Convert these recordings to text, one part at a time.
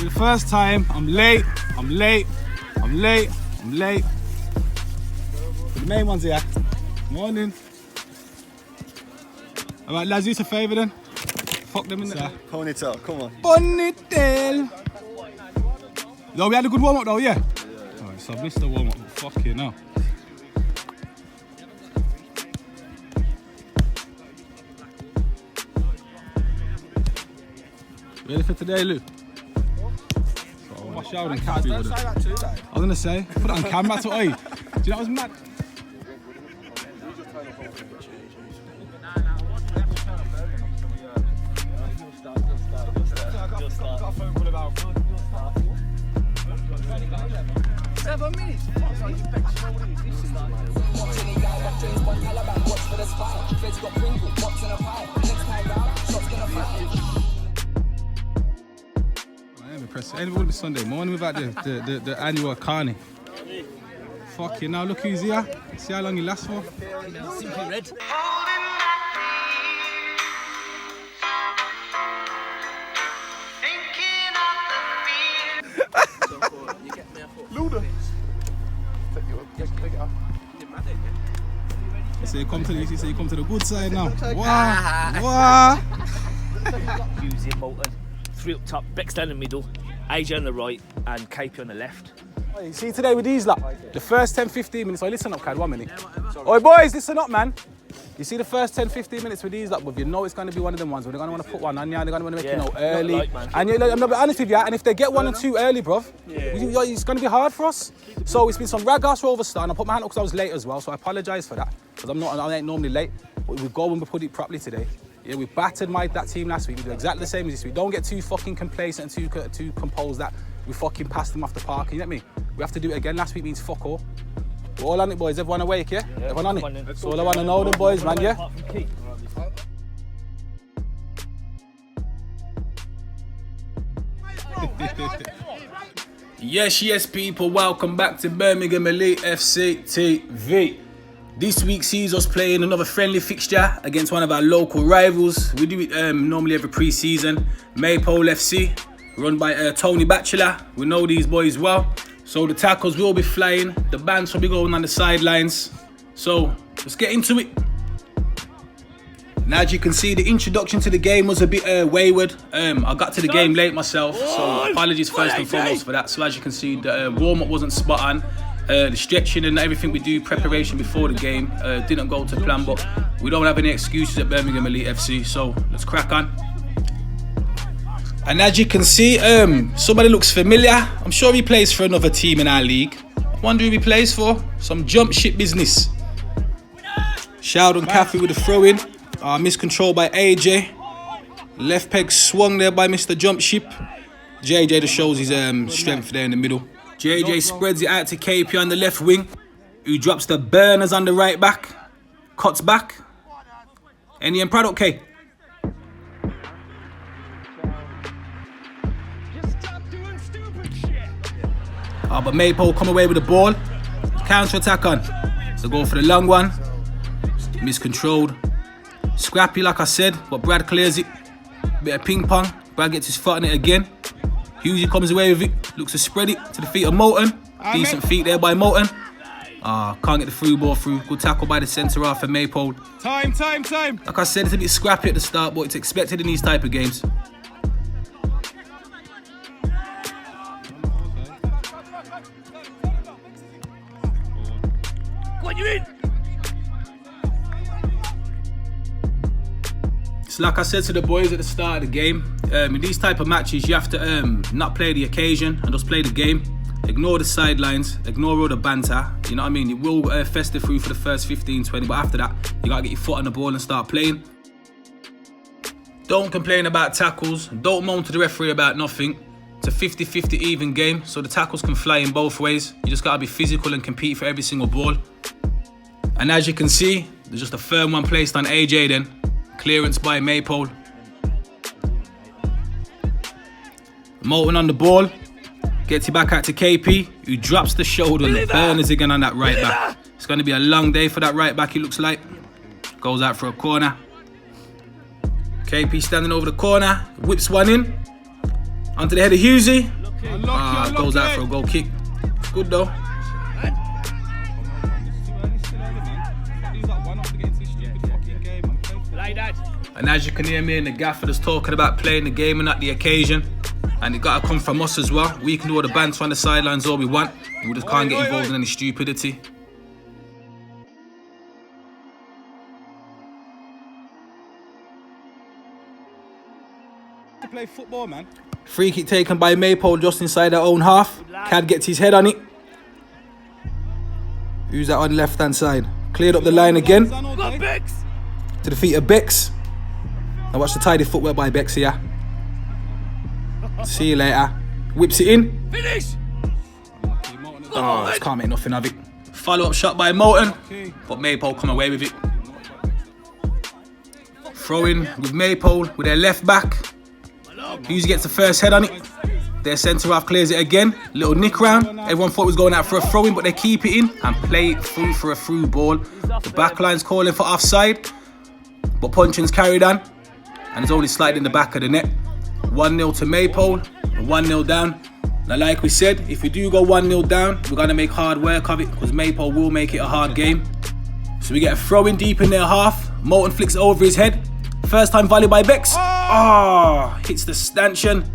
For the first time, I'm late. For the main ones here. Morning. Alright, lads, do us a favour then. Fuck them in there. Ponytail, come on. Ponytail. Yo, we had a good warm up though, yeah? Alright, so I missed the warm up. Fuck you now. Ready for today, Lou? So my shower and cat food with it. I was gonna say, put it on camera to oi. Do you know what was mad? It would be Sunday morning without the annual carny. Fuck you now, look who's here. See how long he lasts for. Simply red. Luda. You say you come to the good side now. Wow. Using Bolton. 3 up top, Bex down the middle, AJ on the right, and KP on the left. You see today with these the first 10-15 minutes, listen up, Cad, 1 minute. Oi boys, listen up, man. You see the first 10-15 minutes with these but you know it's going to be one of them ones where they're going to want to put one on you, they're going to want to make it early. Like, and I'm going to be honest with you, and if they get 1 and 2 early, bruv, it's going to be hard for us. So it's been some rag-ass Rover start, and I put my hand up because I was late as well, so I apologise for that. Because I ain't normally late, but we go and we put it properly today. Yeah, we battered that team last week. We do exactly the same as this week. Don't get too fucking complacent and too composed that we fucking passed them off the park. You get me? We have to do it again. Last week means fuck all. We're all on it, boys. Everyone awake, yeah? Everyone on it? That's all I want to know, them boys, man, yeah? Yes, people. Welcome back to Birmingham Elite FC TV. This week sees us playing another friendly fixture against one of our local rivals. We do it normally every pre-season. Maypole FC, run by Tony Batchelor. We know these boys well. So the tackles will be flying. The bands will be going on the sidelines. So let's get into it. Now, as you can see, the introduction to the game was a bit wayward. I got to the game late myself, so apologies first and foremost for that. So as you can see, the warm-up wasn't spot on. The stretching and everything we do, preparation before the game, didn't go to plan, but we don't have any excuses at Birmingham Elite FC, so let's crack on. And as you can see, somebody looks familiar. I'm sure he plays for another team in our league. Wonder who he plays for. Some jump ship business. Sheldon Caffey with the throw-in. Miscontrol by AJ. Left peg swung there by Mr. Jump Ship. JJ just shows his strength there in the middle. JJ spreads it out to KP on the left wing, who drops the burners on the right back, cuts back. Any end product, K? But Maypole come away with the ball. Counter attack on. So go for the long one. Miscontrolled. Scrappy, like I said, but Brad clears it. Bit of ping pong. Brad gets his foot on it again. Hughes comes away with it, looks to spread it to the feet of Moulton. Decent feet there by Moulton. Can't get the through ball through. Good tackle by the centre half for Maypole. Time. Like I said, it's a bit scrappy at the start, but it's expected in these type of games. What you in? So like I said to the boys at the start of the game, in these type of matches, you have to not play the occasion and just play the game. Ignore the sidelines, ignore all the banter, you know what I mean? It will fester through for the first 15-20, but after that, you gotta get your foot on the ball and start playing. Don't complain about tackles, don't moan to the referee about nothing. It's a 50-50 even game, so the tackles can fly in both ways. You just gotta be physical and compete for every single ball. And as you can see, there's just a firm one placed on AJ then. Clearance by Maypole. Moulton on the ball. Gets it back out to KP, who drops the shoulder and burners again on that right back. It's going to be a long day for that right back, it looks like. Goes out for a corner. KP standing over the corner. Whips one in. Onto the head of Hughesy. Unlucky. Goes out for a goal kick. Good though. And as you can hear me and the gaffer just talking about playing the game and not the occasion. And it gotta come from us as well. We can do all the banter on the sidelines all we want. We just can't get involved in any stupidity. To play football, man. Free kick taken by Maypole just inside our own half. Cad gets his head on it. Who's that on the left hand side? Cleared up the line again. To the feet of Bex. Now watch the tidy footwork by Bex here. See you later. Whips it in. Finish! Oh, just can't make nothing of it. Follow up shot by Moulton. But Maypole come away with it. Throw in with Maypole with their left back. Hughes gets the first head on it. Their centre half clears it again. Little nick round. Everyone thought it was going out for a throw in, but they keep it in and play it through for a through ball. The back line's calling for offside, but punching's carried on, and it's only sliding in the back of the net. 1-0 to Maypole, 1-0 down. Now, like we said, if we do go 1-0 down, we're gonna make hard work of it because Maypole will make it a hard game. So we get a throw in deep in their half. Moulton flicks it over his head. First time volley by Bex. Hits the stanchion.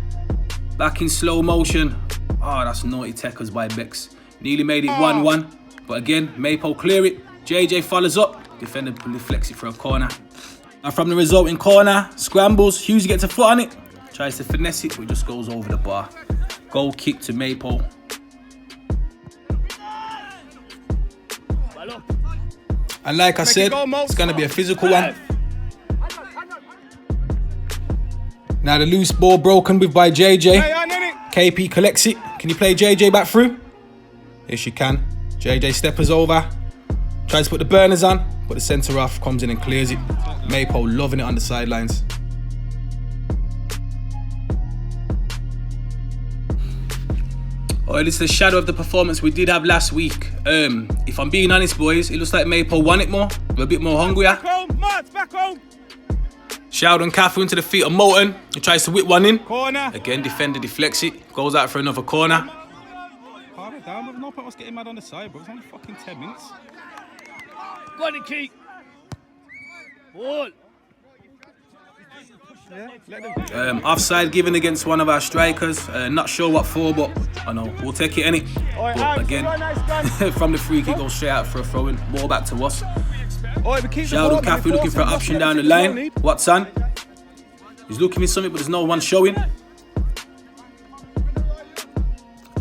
Back in slow motion. That's naughty tackles by Bex. Nearly made it 1-1. But again, Maypole clear it. JJ follows up. Defender deflects it for a corner. Now from the resulting corner, scrambles. Hughes gets a foot on it. Tries to finesse it, but it just goes over the bar. Goal kick to Maypole. And like I said, it's going to be a physical one. Now the loose ball broken with by JJ. KP collects it. Can you play JJ back through? Yes, you can. JJ steppers over. Tries to put the burners on, but the centre half comes in and clears it. Maypole loving it on the sidelines. This is the shadow of the performance we did have last week. If I'm being honest, boys, it looks like Maypole won it more. We're a bit more hungrier. Back home. Sheldon Cafu into the feet of Moulton. He tries to whip one in. Corner. Again, defender deflects it. Goes out for another corner. Calm it down, but no point us getting mad on the side, bro. It's only fucking 10 minutes. Go on, keep. Ball. Offside given against one of our strikers. Not sure what for, but I know we'll take it any. But again, from the free kick goes straight out for a throw in. Ball back to us. Sheldon Cafu looking for an option down the line. Watson. He's looking for something, but there's no one showing.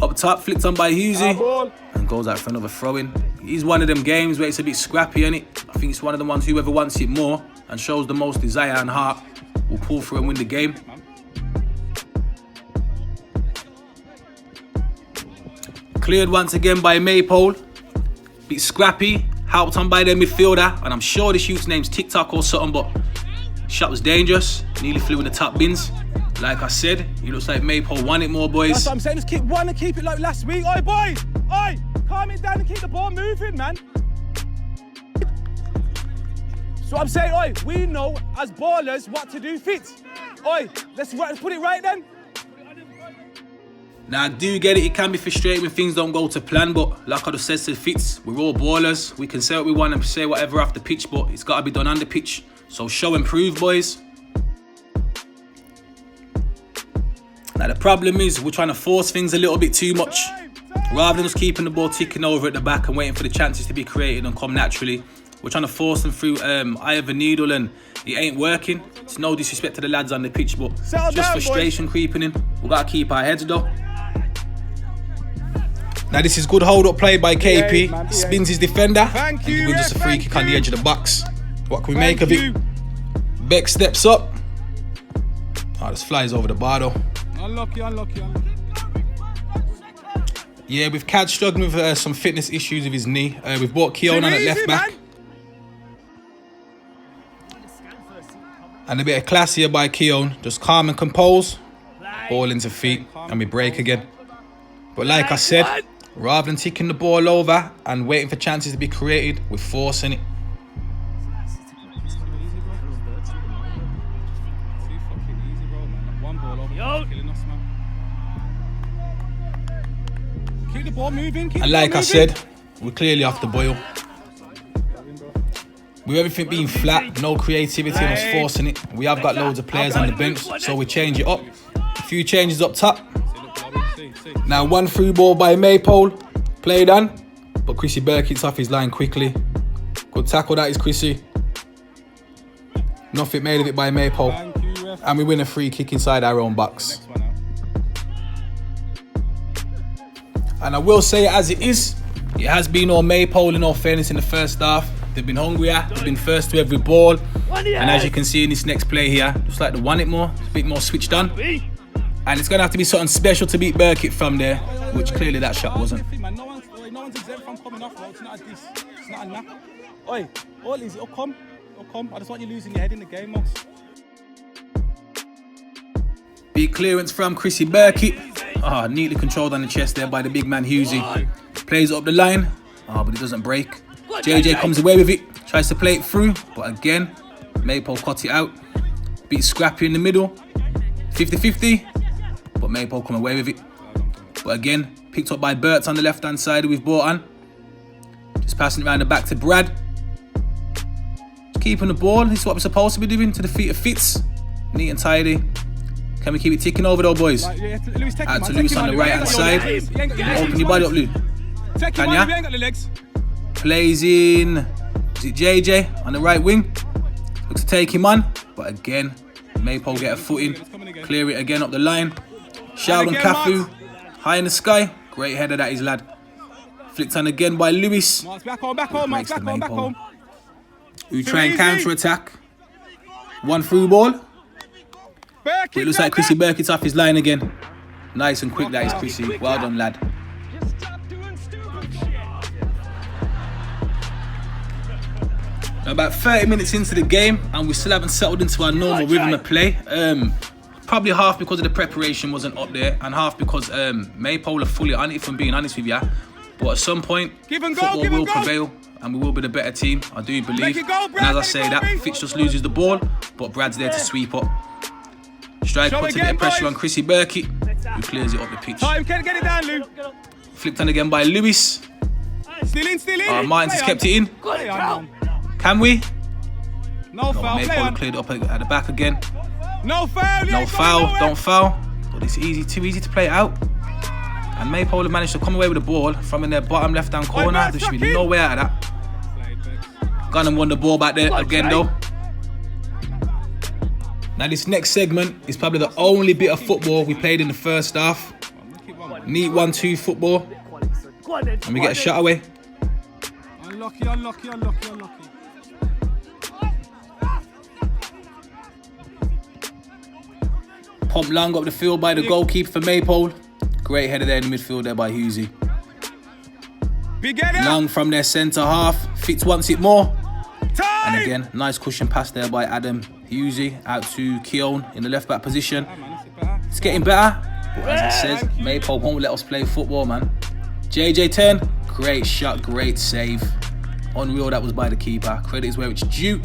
Up top, flicked on by Hughesy. And goes out for another throw in. It's one of them games where it's a bit scrappy, innit? I think it's one of the ones whoever wants it more and shows the most desire and heart will pull through and win the game. Cleared once again by Maypole. Bit scrappy. Helped on by their midfielder. And I'm sure the shoot's name's TikTok or something, but shot was dangerous. Nearly flew in the top bins. Like I said, it looks like Maypole won it more, boys. That's what I'm saying. Just keep one and keep it like last week. Oi, boys! Oi! Calm it down and keep the ball moving, man. So I'm saying, oi, we know as ballers what to do fit. Oi, let's put it right then. Now I do get it, it can be frustrating when things don't go to plan, but like I just said to Fitz, we're all ballers. We can say what we want and say whatever off the pitch, but it's got to be done on the pitch. So show and prove, boys. Now the problem is we're trying to force things a little bit too much. Rather than just keeping the ball ticking over at the back and waiting for the chances to be created and come naturally, we're trying to force them through eye of a needle, and it ain't working. It's no disrespect to the lads on the pitch, but just frustration creeping in. We've got to keep our heads though. Now this is good hold-up play by KP. Spins his defender and he wins us a free kick on the edge of the box. What can we make of it? Beck steps up. This flies over the bar though. Unlucky. Yeah, with Cad struggling with some fitness issues with his knee. We've brought Keon on at left back. And a bit of class here by Keon. Just calm and compose. Ball into feet and we break again. But like I said, rather than ticking the ball over and waiting for chances to be created, we're forcing it. the ball moving. And like I said, we're clearly off the boil. With everything being flat, no creativity and us forcing it, we have got loads of players on the bench, so we change it up. A few changes up top. Now 1 through ball by Maypole, played on, but Chrissy Burkitt's off his line quickly. Good tackle, that is Chrissy. Nothing made of it by Maypole. And we win a free kick inside our own box. And I will say it as it is, it has been all Maypole in all fairness in the first half. They've been hungrier, they've been first to every ball. And as you can see in this next play here, just like to want it more, a bit more switched on. And it's going to have to be something special to beat Burkitt from there, which clearly that shot wasn't. No one's exempt from coming off, bro. It's not a this. It's not a nap. Oi, all is it'll come. It'll come. I just want you losing your head in the game, Moss. Big clearance from Chrissy Burkitt. Neatly controlled on the chest there by the big man Husey. Plays it up the line, but it doesn't break. JJ comes away with it, tries to play it through, but again, Maypole cut it out. Bit scrappy in the middle, 50-50, but Maypole come away with it. But again, picked up by Bertz on the left-hand side who we've brought on. Just passing it around the back to Brad. Just keeping the ball, this is what we're supposed to be doing, to the feet of Fitz. Neat and tidy. Can we keep it ticking over though, boys? Out to Lewis on the right-hand side. Open your body up, Lou. Can ya? Plays in, is it JJ on the right wing? Looks to take him on, but again, Maypole get a foot in. Clear it again up the line. Sheldon Cafu, high in the sky. Great header that is, lad. Flicked on again by Lewis. Back home. Who try and counter-attack. 1 through ball. But it looks like Chrissy Burkitt's off his line again. Nice and quick that is Chrissy. Well done, lad. Now about 30 minutes into the game and we still haven't settled into our normal rhythm of play. Probably half because of the preparation wasn't up there and half because Maypole are fully on it, if I'm being honest with you. But at some point, football will prevail and we will be the better team, I do believe. And as I say that, Fitz just loses the ball, but Brad's there to sweep up. Strike puts a bit of pressure on Chrissy Burkitt, who clears it up the pitch. Get it down, Lou. Flipped on again by Lewis. Still in. Martins has kept it in. Can we? No foul. Maypole cleared it up at the back again. No foul. No foul. Don't foul. But it's too easy to play it out. And Maypole have managed to come away with the ball from in their bottom left-hand corner. There should be no way out of that. Gunn won the ball back there again though. Now this next segment is probably the only bit of football we played in the first half. Neat 1-2 football. And we get a shot away. Unlucky. Pump long up the field by the goalkeeper for Maypole. Great header there in the midfield there by Husey. Long from their centre half. Fitz wants it more. And again, nice cushion pass there by Adam Husey out to Keown in the left back position. It's getting better, but as I said, Maypole won't let us play football, man. JJ 10, great shot, great save. Unreal that was by the keeper. Credit is where it's due.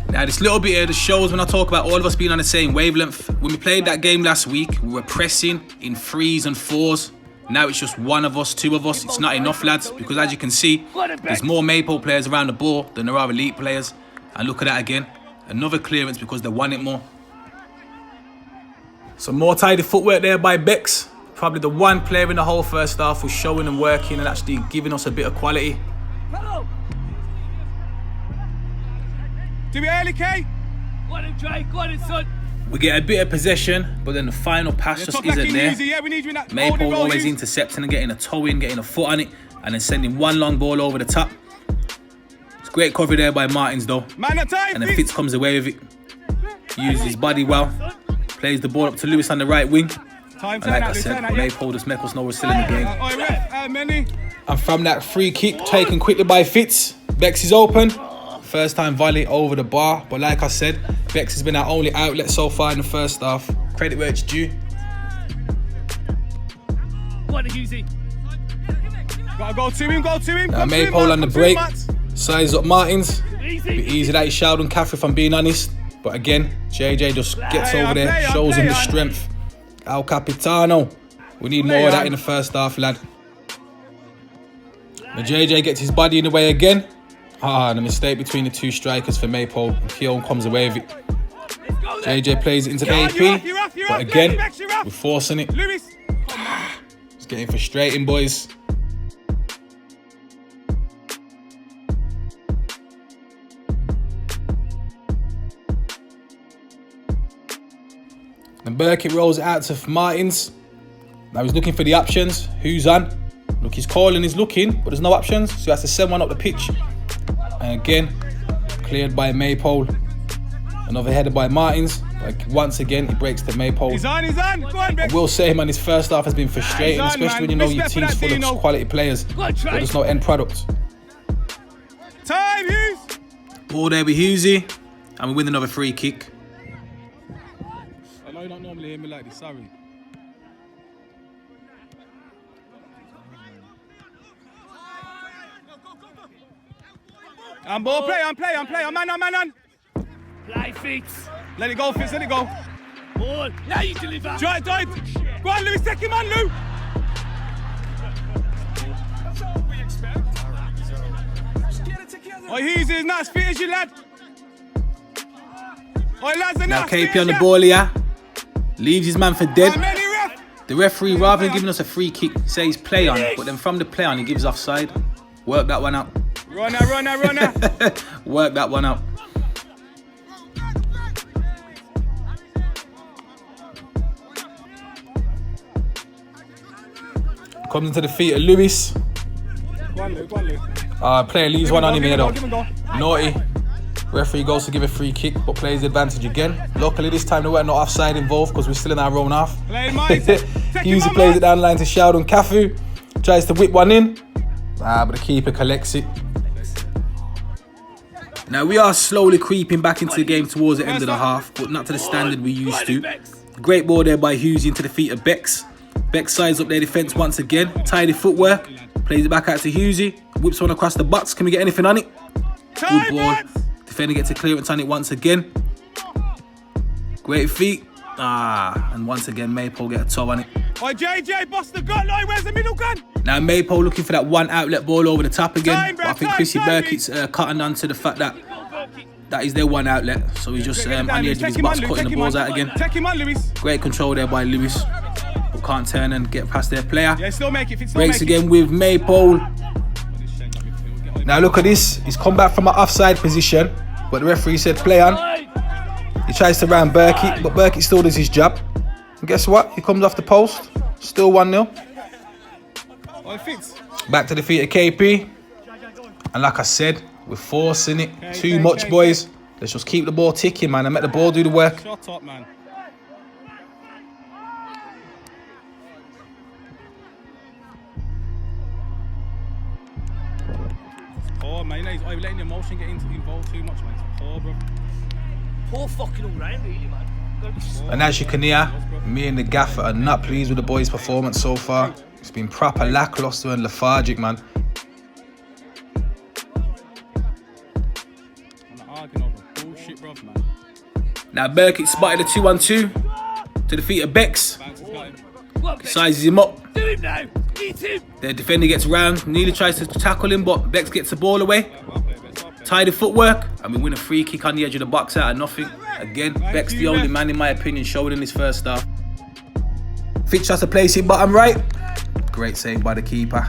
Now this little bit here just shows when I talk about all of us being on the same wavelength. When we played that game last week, we were pressing in 3s and 4s. Now it's just 1 of us, 2 of us. It's not enough, lads, because as you can see, there's more Maypole players around the ball than there are elite players. And look at that again. Another clearance because they want it more. Some more tidy footwork there by Bex. Probably the one player in the whole first half who's showing and working and actually giving us a bit of quality. Do we early, K? Go on, Trey. Go on, son. We get a bit of possession, but then the final pass just isn't there. Maypole always intercepting and getting a toe in, getting a foot on it, and then sending one long ball over the top. It's great cover there by Martins though. And then Fitz comes away with it. Uses his body well. Plays the ball up to Lewis on the right wing. And like I said, Maypole just make us know we're still in the game. And from that free kick taken quickly by Fitz, Bex is open. First time volley over the bar, but like I said, Bex has been our only outlet so far in the first half. Credit where it's due. Go on, Husey. Gotta go to him, Now Maypole on the break. Size up Martins. Bit easy that is Sheldon Caffrey, if I'm being honest. But again, JJ just gets over there, shows him the strength. El Capitano. We need more of that in the first half, lad. But JJ gets his body in the way again. And a mistake between the two strikers for Maypole. And Keown comes away with it. JJ plays it into AP. But again, we're forcing it. It's getting frustrating, boys. And Burkitt rolls it out to Martins. Now he's looking for the options. Who's on? Look, he's calling, he's looking, but there's no options. So he has to send one up the pitch. And again, cleared by Maypole. Another header by Martins. Like once again, he breaks the Maypole. He's on. Go on, I will say, man, his first half has been frustrating, especially when you know your team's full of quality players. But there's no end product. Time, Hughes. Ball there with Hughesy. And we win another free kick. I know you don't normally hear me like this, sorry. I'm ball play, I'm man on. Play, Fitz. Let it go, Fitz, let it go. Ball. Now you deliver. Try it. Go on, Lewis, take him on, Lou. Oh, he's not as fit as you, lad. Oh, lads, are Now not KP on the ball here. Leaves his man for dead. The referee, rather than giving us a free kick, says play on. But then from the play on, he gives offside. Work that one out. Runner. Work that one out. Comes into the feet of Lewis. Go on, Lou. Player leaves one on him here though. Give him go. Naughty. Referee goes to give a free kick, but plays the advantage again. Luckily this time there weren't no offside involved because we're still in our own half. Hughes plays it down the line to Sheldon Cafu. Tries to whip one in. But the keeper collects it. Now we are slowly creeping back into the game towards the end of the half, but not to the standard we used to. Great ball there by Hughes into the feet of Bex. Bex sides up their defence once again. Tidy footwork. Plays it back out to Hughesy. Whips one across the box. Can we get anything on it? Good ball. Defender gets a clearance on it once again. Great feet. And once again Maypole get a toe on it. Oh, JJ, boss the gut line. Where's the middle gun? Now Maypole looking for that one outlet ball over the top again. But I think Chrissy Burkitt's cutting on to the fact that that is their one outlet. So he's just on the edge of his box cutting the balls out again. Take him on, Lewis. Great control there by Lewis. But can't turn and get past their player. Yeah, still make it. Breaks again with Maypole. Now look at this. He's come back from an offside position. But the referee said play on. He tries to round Burkitt. But Burkitt still does his job. And guess what? He comes off the post. Still 1-0. Oh, it fits. Back to the feet of KP. And like I said, we're forcing it too much, boys. Let's just keep the ball ticking, man, and let the ball do the work. Shut up, man. Oh, man, he's letting the emotion get involved too much, man. It's poor, bro. Poor fucking all round, really, man. And as you can hear, me and the gaffer are not pleased with the boys' performance so far. It's been proper lackluster and lethargic, man. Bullshit, bro, man. Now Burkitt spotted a 2-1-2 to the feet of Bex. Sizes him up. Do him now. Eat him. The defender gets round, nearly tries to tackle him, but Bex gets the ball away. Tidy footwork, and we win a free kick on the edge of the box out of nothing. Again, Bex the only man, in my opinion, showed in his first half. Fitch has to place it bottom right. Great save by the keeper.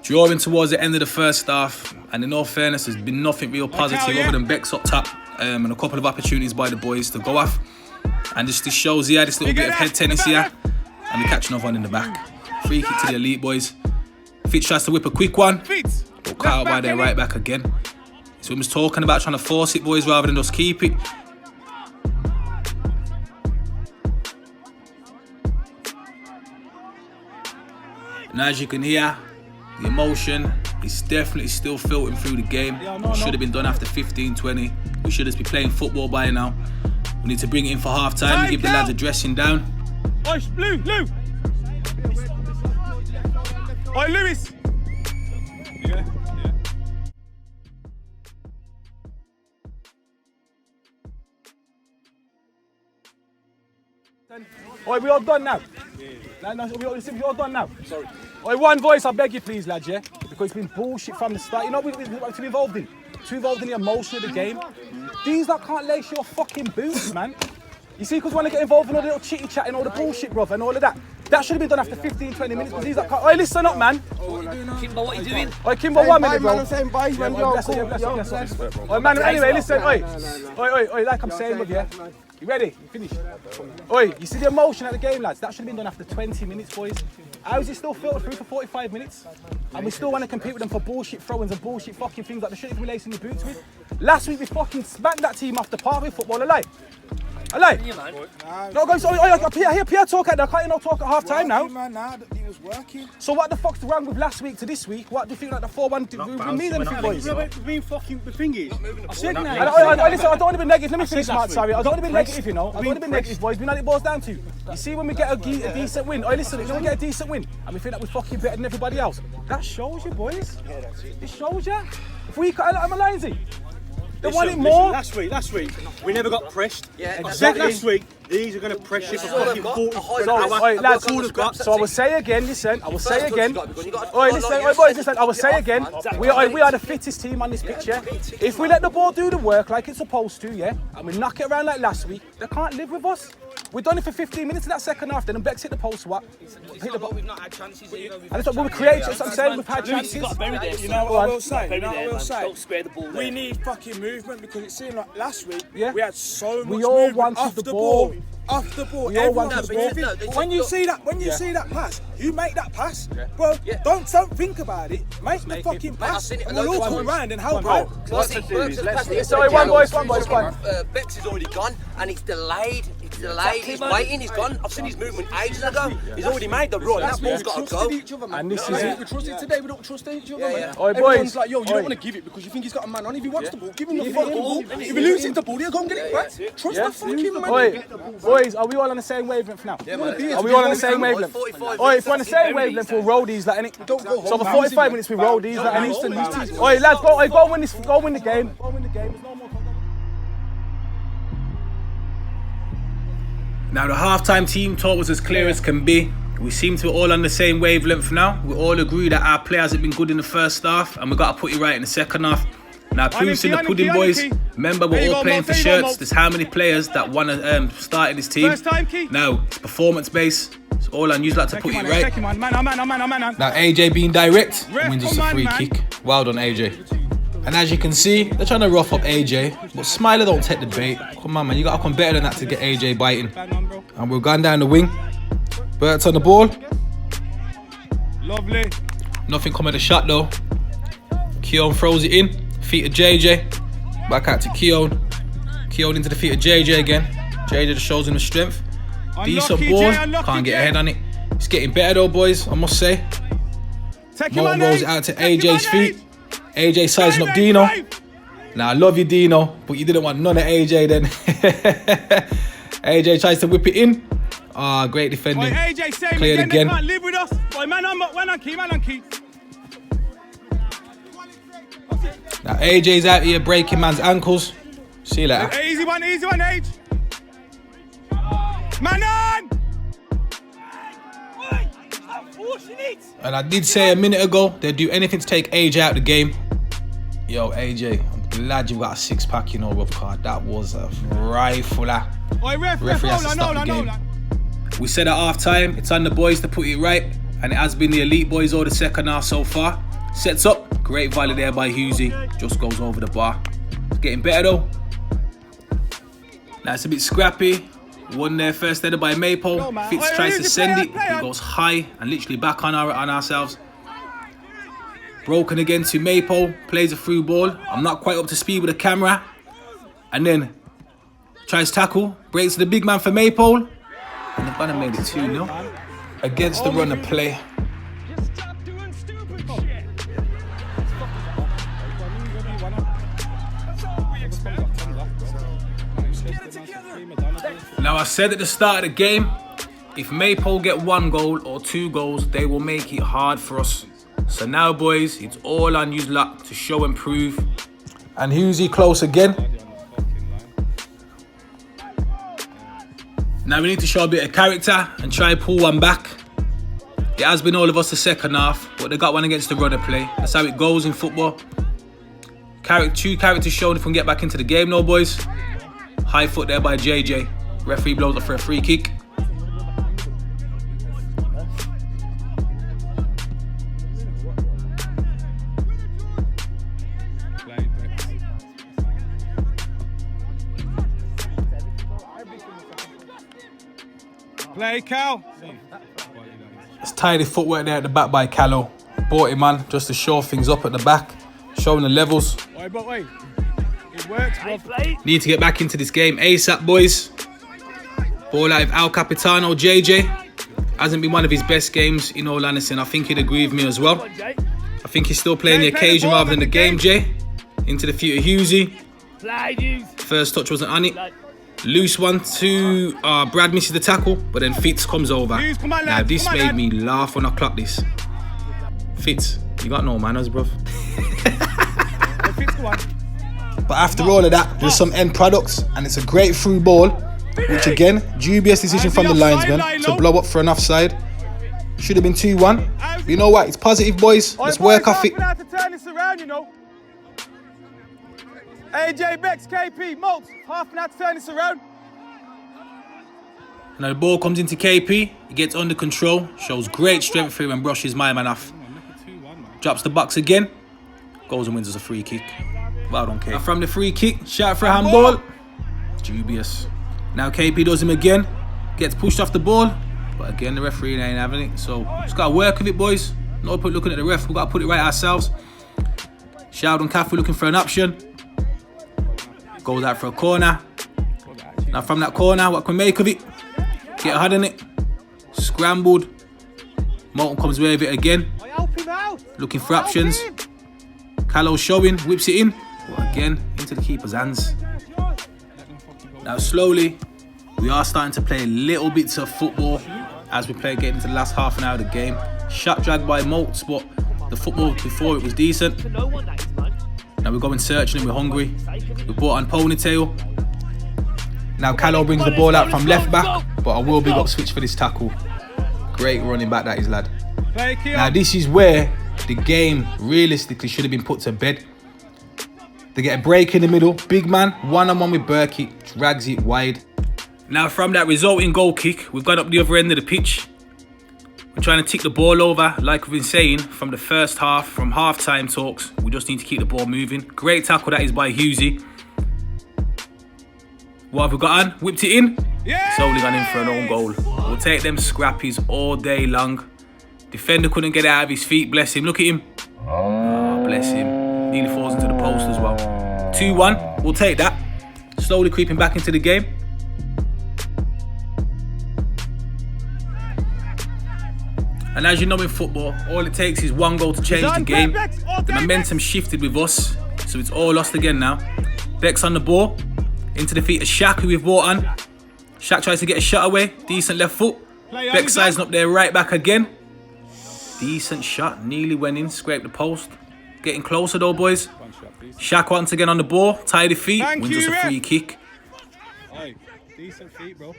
Drawing towards the end of the first half, and in all fairness, there's been nothing real positive other than Bex up top and a couple of opportunities by the boys to go off. And this shows here this little bit of head tennis here, and we catch another one in the back. Free kick to the elite boys. Fitch tries to whip a quick one, but cut out by their right back again. So we was talking about trying to force it, boys, rather than just keep it. And as you can hear, the emotion is definitely still filtering through the game. It should have been done after 15-20. We should just be playing football by now. We need to bring it in for half time and give the lads a dressing down. Oi, Lou! Oi, Lewis! Yeah. Oi, we all done now? No, we all done now? Sorry. Oi, one voice, I beg you please, lads, yeah? Because it's been bullshit from the start. You know what we're involved in? Too involved in the emotion of the game. These that can't lace your fucking boots, man. You see, because when they get involved in all the little chitty-chat and all the bullshit, bruv, and all of that, that should have been done after 15, 20 minutes, because these that can't... Oi, listen up, man. Kimbo, what are you doing? Oi, Kimbo, 1 minute, bro. Bless Oi, man, anyway, listen, oi, like I'm saying, bruv, yeah? You ready? You finished? Oi, you see the emotion at the game, lads? That should have been done after 20 minutes, boys. How is it still filtered through for 45 minutes? And we still want to compete with them for bullshit throw-ins and bullshit fucking things like they shouldn't be lacing the boots with. Last week we fucking smacked that team off the park with football, alive. Yeah, man. No, guys, I hear Pierre talk at that. Can't you not talk at half time now? He was working. So what the fuck's wrong with last week to this week? What do you think like the 4-1 we mean anything, boys? Being fucking the thing is, I listen, I don't want to be negative. Let me finish, Mark. Sorry, I don't want to be negative, you know. I don't want to be negative, boys. We know what it boils down to. You see, when we get a decent win, listen, you know, we get a decent win, and we think that we're fucking better than everybody else. That shows you, boys. Yeah, that's it. It shows you. If we, I'm a Linesy. They want it more. Last week, we never got pressed. Yeah, exactly. Last week, these are going to press you for fucking 40. So I will say again, listen, I will say again. Oi, boys, listen, I will say again, we are the fittest team on this pitch, yeah? If we let the ball do the work like it's supposed to, yeah, and we knock it around like last week, they can't live with us. We've done it for 15 minutes in that second half, then Bex hit the post, what? Hit the ball. We've not had chances. And it's like, we create, that's what I'm saying, we've had chances. You know what I will say? Don't spare the ball there. We need fucking movement, because it seemed like last week we had so much we all movement wanted off the ball. Off the ball. We all wanted the ball. When you see that pass, you make that pass, bro. Don't think about it. Make the fucking pass, and we'll all come around and help out. Sorry, one boys. Bex is already gone, and it's delayed. He's waiting. He's gone. I've seen his movement ages ago. He's already made the run. That ball's got to go. And this is it. We trust it today. We don't trust each other. Man. Everyone's like, yo, you don't want to give it because you think he's got a man on. If he wants the ball, give him the fucking ball. If he loses the ball, he'll go and get it back. Trust the fucking man. Boys, are we all on the same wavelength now? Are we all on the same wavelength? Oi, if we're on the same wavelength, we'll roll these like any. So for 45 minutes, we roll these like any. Oi, lads, go and win this. Go and win the game. Go and win the game. There's no more. Now the halftime team talk was as clear as can be. We seem to be all on the same wavelength now. We all agree that our players have been good in the first half and we got to put it right in the second half. Now proofs in the pudding, boys. Remember, we're all playing for shirts. There's how many players that want to start in this team. Now it's performance based. It's all on you like to put it right. Now AJ being direct wins us a free kick. Well done, AJ. And as you can see, they're trying to rough up AJ, but Smiler don't take the bait. Come on, man, you got to come better than that to get AJ biting. And we're going down the wing. Bert's on the ball. Lovely. Nothing come of the shot though. Keown throws it in. Feet of JJ. Back out to Keown. Keown into the feet of JJ again. JJ just shows him the strength. Decent ball. Can't get ahead on it. It's getting better though, boys, I must say. Mo rolls it out to AJ's feet. AJ sizing up Dino. Now, I love you, Dino, but you didn't want none of AJ then. AJ tries to whip it in. Ah, great defending. Cleared again. Can't live with us. Boy, man on key. Now, AJ's out here breaking man's ankles. See you later. Easy one, Age. Man on! And I did say a minute ago, they'd do anything to take AJ out of the game. Yo, AJ, I'm glad you got a six-pack, you know, rough card. That was a rifle. Referee has to stop the game. We said at half-time, it's on the boys to put it right, and it has been the elite boys all the second half so far. Sets up, great volley there by Hughesy, just goes over the bar. It's getting better though. Now it's a bit scrappy. One there first header by Maypole. Fitz tries to send it. He goes high and literally back on ourselves. Broken again to Maypole. Plays a through ball. I'm not quite up to speed with the camera. And then tries tackle. Breaks the big man for Maypole. And they've gonna made it 2-0. Against the run of play. Now, I said at the start of the game, if Maypole get 1 goal or 2 goals, they will make it hard for us. So now, boys, it's all on you luck to show and prove. And Hughesy close again. Now we need to show a bit of character and try pull one back. It has been all of us the second half, but they got one against the rudder play. That's how it goes in football. True character shown if we can get back into the game, no boys. High foot there by JJ. Referee blows up for a free kick. Play, Cal. It's tidy footwork there at the back by Callow. Bought him, man, just to show things up at the back. Showing the levels. Oi, but wait. It works, bro. Need to get back into this game ASAP, boys. Ball out of Al Capitano, JJ. Hasn't been one of his best games in all honesty. I think he'd agree with me as well. I think he's still playing the occasion rather than the game, Jay. Into the feet of Hughesy. First touch wasn't on it. Loose one to Brad misses the tackle, but then Fitz comes over. Now this made me laugh when I clocked this. Fitz, you got no manners, bruv. But after all of that, there's some end products, and it's a great through ball, which again, dubious decision from the linesman to blow up for an offside. Should have been 2-1. But you know what? It's positive, boys. Let's work off it. AJ, Bex, KP, Maltz, half an hour to turn this around. Now the ball comes into KP, he gets under control, shows great strength here and brushes my man off. Drops the box again, goes and wins us a free kick. Well done, KP. Now from the free kick, shout for a handball. Dubious. Now KP does him again, gets pushed off the ball, but again the referee ain't having it. So just gotta work with it, boys. No point looking at the ref, we gotta put it right ourselves. Shout on Cafu looking for an option. Goes out for a corner. Now from that corner, what can we make of it? Get ahead in it. Scrambled. Moulton comes away with it again. Looking for options. Callow showing, whips it in. But again, into the keeper's hands. Now slowly, we are starting to play little bits of football as we play getting into the last half an hour of the game. Shot dragged by Maltz, but the football before it was decent. Now we're going searching and we're hungry. We brought on Ponytail. Now Callow brings the ball out from left back, but I will big up Switch for this tackle. Great running back that is, lad. Now this is where the game realistically should have been put to bed. They get a break in the middle. Big man, one-on-one with Berkey, drags it wide. Now from that resulting goal kick, we've got up the other end of the pitch. We're trying to tick the ball over, like we've been saying, from the first half, from half-time talks. We just need to keep the ball moving. Great tackle that is by Hughesy. What have we got on? Whipped it in. It's only gone in for an own goal. We'll take them scrappies all day long. Defender couldn't get it out of his feet, bless him. Look at him. Oh, bless him. Nearly falls into the post as well. 2-1, we'll take that. Slowly creeping back into the game. And as you know in football, all it takes is one goal to change the game. The momentum shifted with us, so it's all lost again now. Bex on the ball, into the feet of Shaq, who we've brought on. Shaq tries to get a shot away, decent left foot. Bex sizing up there, right back again. Decent shot, nearly went in, scraped the post. Getting closer though, boys. Shaq once again on the ball, tidy feet, wins us a free kick. Decent feet, bro.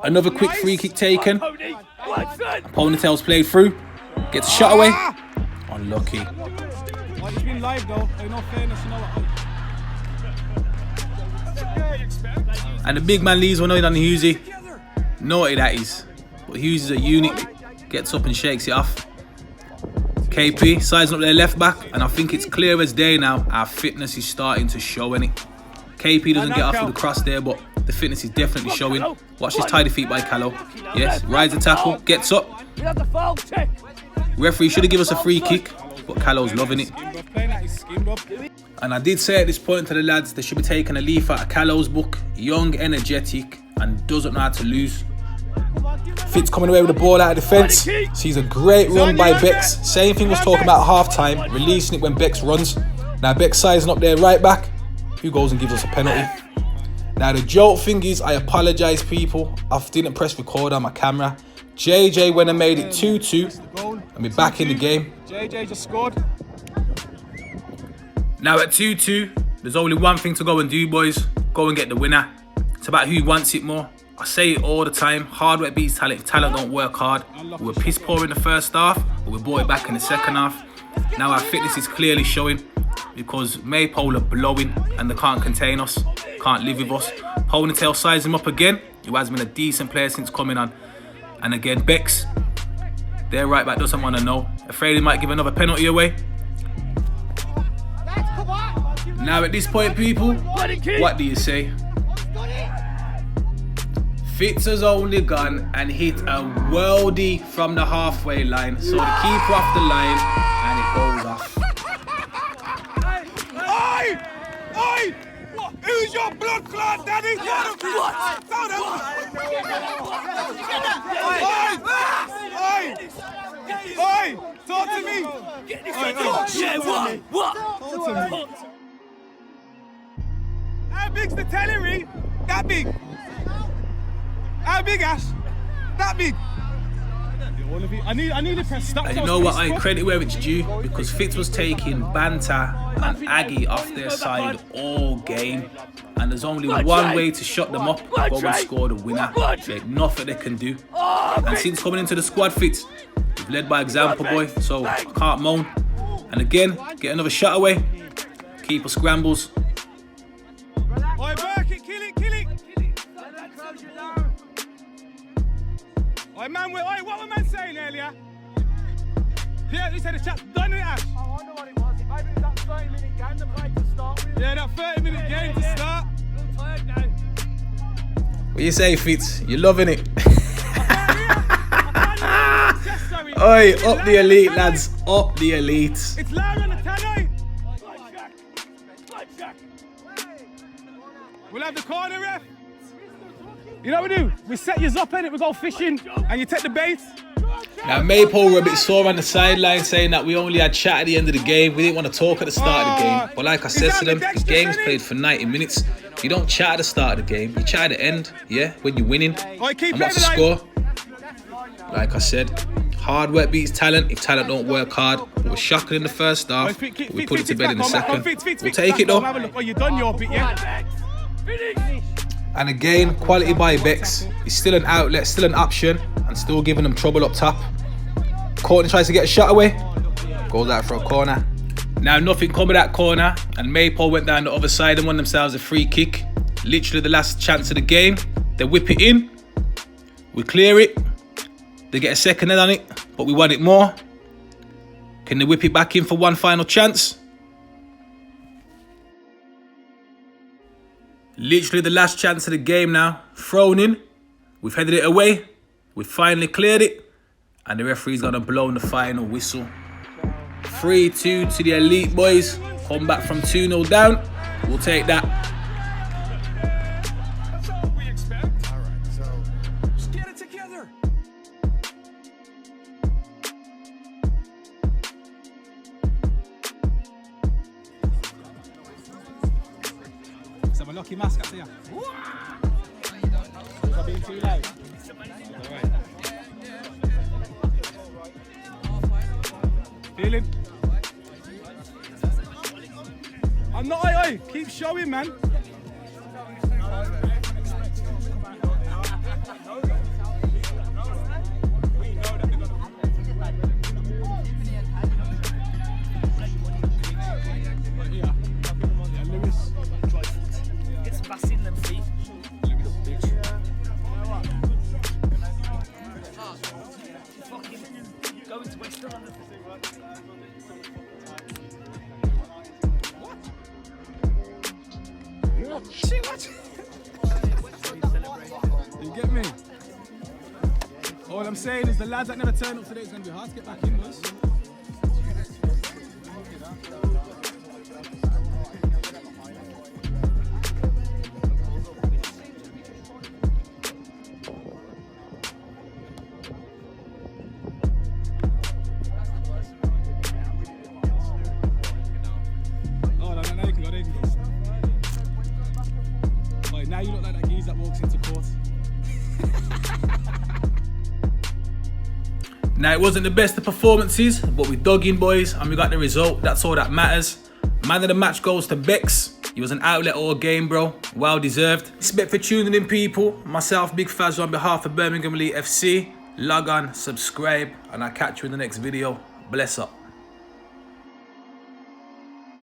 Another quick free kick taken. Ponytail's played through. Gets a shot away. Unlucky. He's been live though. No fairness, you know what? And the big man leaves one on Hughesy. Naughty that is. But Hughes is a unit. Gets up and shakes it off. KP sizing up their left back. And I think it's clear as day now. Our fitness is starting to show any. KP doesn't get off with the cross there, but the fitness is definitely showing. Watch this tidy feet by Callow. Yes, rides the tackle, gets up. Referee should have given us a free kick, but Callow's loving it. And I did say at this point to the lads, they should be taking a leaf out of Callow's book. Young, energetic, and doesn't know how to lose. Fitz coming away with the ball out of defence. Sees a great run by Bex. Same thing was talking about at half time, releasing it when Bex runs. Now Bex sizing up there right back. Who goes and gives us a penalty. Now the joke thing is, I apologise people, I didn't press record on my camera. JJ went and made it 2-2 and we're back in the game. JJ just scored. Now at 2-2, there's only one thing to go and do, boys. Go and get the winner. It's about who wants it more. I say it all the time, hard work beats talent. If talent don't work hard, we were piss poor in the first half, but we brought it back in the second half. Now our fitness is clearly showing because Maypole are blowing and they can't contain us, can't live with us. Ponytail sized him up again, who has been a decent player since coming on. And again, Bex, their right back doesn't want to know. Afraid he might give another penalty away. Now at this point, people, what do you say? Fitz has only gone and hit a worldie from the halfway line. So the keeper off the line and it goes off. Oi! Who's your blood clot, Daddy? Oi! Talk to me! What? How big's the telly ring? That big. How big, Ash? That big. I need to press stop. And you know what? I credit where it's due because Fitz was taking Banter and Aggie off their side all game. And there's only one way to shut them up, go and score the winner. There's nothing they can do. And since coming into the squad, Fitz, we've led by example, boy, so I can't moan. And again, get another shot away. Keeper scrambles. Oi, work it, kill it. Oi, man, what were man saying earlier? Yeah, he said the chat's done it, Ash. I wonder what it was. Maybe it was that 30-minute game they played to start with. Yeah, that 30-minute game to start. I'm tired now. What you say, Fitz? You loving it? Oi, up the elite, lads. Up the elite. It's loud on the tannoy. We'll have the corner, ref. You know what we do? We set you up in it, we go fishing, and you take the bait. Now Maypole were a bit sore on the sideline saying that we only had chat at the end of the game. We didn't want to talk at the start of the game. But like I said to them, the game's played for 90 minutes. You don't chat at the start of the game, you chat at the end, yeah, when you're winning. And what's the score? Like I said, hard work beats talent if talent don't work hard. We were shocking in the first half, but we put it to bed in the second. We'll take it though. Oh, you done your bit, yeah? And again, quality by Bex is still an outlet, still an option, and still giving them trouble up top. Courtney tries to get a shot away, goes out for a corner. Now nothing come of that corner, and Maypole went down the other side and won themselves a free kick. Literally the last chance of the game. They whip it in, we clear it, they get a second head on it, but we want it more. Can they whip it back in for one final chance? Literally the last chance of the game now. Thrown in. We've headed it away. We've finally cleared it. And the referee's gonna blow the final whistle. 3-2 to the elite boys. Come back from 2-0 down. We'll take that. That's all we expect. All right, so just get it together. Let's have a lucky mask up here. Is that being too loud? Alright. Feeling? I'm not, oi, keep showing, man. It's passing them feet. Little bitch. Fucking going to West London. You get me? All I'm saying is the lads that never turn up today is going to be hard to get back in, boys. Oh, no, you can go, there you can go. Right, now you Now, it wasn't the best of performances, but we dug in, boys, and we got the result. That's all that matters. Man of the match goes to Bex. He was an outlet all game, bro. Well deserved. Respect for tuning in, people. Myself, Big Faz, on behalf of Birmingham Elite FC. Log on, subscribe, and I'll catch you in the next video. Bless up.